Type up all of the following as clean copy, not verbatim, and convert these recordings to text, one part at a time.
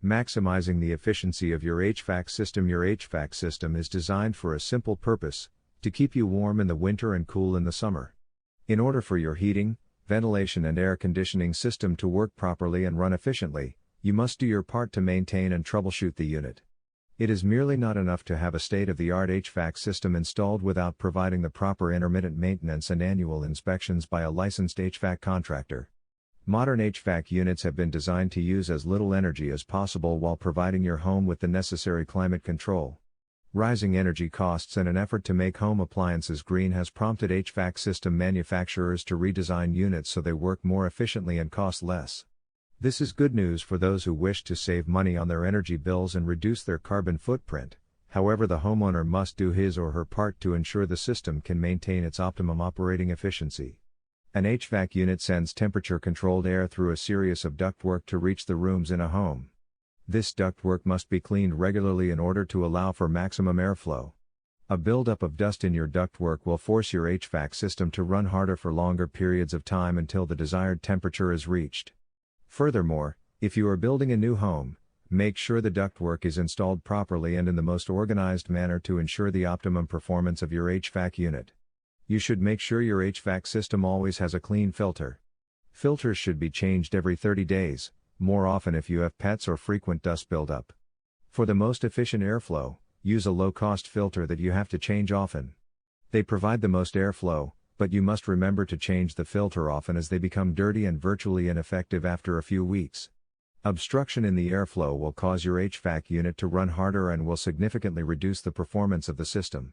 Maximizing the efficiency of your HVAC system. Your HVAC system is designed for a simple purpose: to keep you warm in the winter and cool in the summer. In order for your heating, ventilation, and air conditioning system to work properly and run efficiently, you must do your part to maintain and troubleshoot the unit. It is merely not enough to have a state-of-the-art HVAC system installed without providing the proper intermittent maintenance and annual inspections by a licensed HVAC contractor. Modern HVAC units have been designed to use as little energy as possible while providing your home with the necessary climate control. Rising energy costs and an effort to make home appliances green has prompted HVAC system manufacturers to redesign units so they work more efficiently and cost less. This is good news for those who wish to save money on their energy bills and reduce their carbon footprint. However, the homeowner must do his or her part to ensure the system can maintain its optimum operating efficiency. An HVAC unit sends temperature-controlled air through a series of ductwork to reach the rooms in a home. This ductwork must be cleaned regularly in order to allow for maximum airflow. A buildup of dust in your ductwork will force your HVAC system to run harder for longer periods of time until the desired temperature is reached. Furthermore, if you are building a new home, make sure the ductwork is installed properly and in the most organized manner to ensure the optimum performance of your HVAC unit. You should make sure your HVAC system always has a clean filter. Filters should be changed every 30 days, more often if you have pets or frequent dust buildup. For the most efficient airflow, use a low-cost filter that you have to change often. They provide the most airflow, but you must remember to change the filter often as they become dirty and virtually ineffective after a few weeks. Obstruction in the airflow will cause your HVAC unit to run harder and will significantly reduce the performance of the system.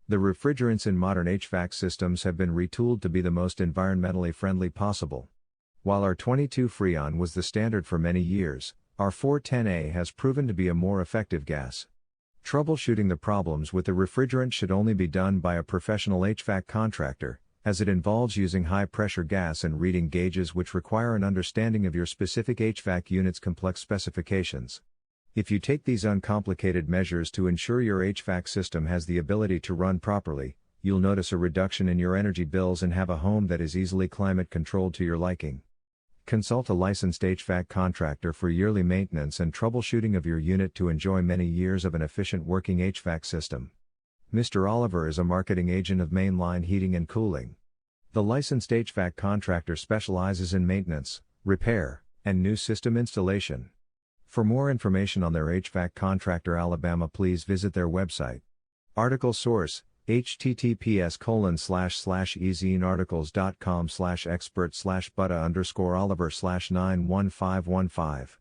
The refrigerants in modern HVAC systems have been retooled to be the most environmentally friendly possible. While R22 Freon was the standard for many years, R410A has proven to be a more effective gas. Troubleshooting the problems with the refrigerant should only be done by a professional HVAC contractor, as it involves using high-pressure gas and reading gauges which require an understanding of your specific HVAC unit's complex specifications. If you take these uncomplicated measures to ensure your HVAC system has the ability to run properly, you'll notice a reduction in your energy bills and have a home that is easily climate-controlled to your liking. Consult a licensed HVAC contractor for yearly maintenance and troubleshooting of your unit to enjoy many years of an efficient working HVAC system. Mr. Oliver is a marketing agent of Mainline Heating and Cooling. The licensed HVAC contractor specializes in maintenance, repair, and new system installation. For more information on their HVAC contractor Alabama, please visit their website. Article source: https://ezinearticles.com/expert/butta_Oliver/91515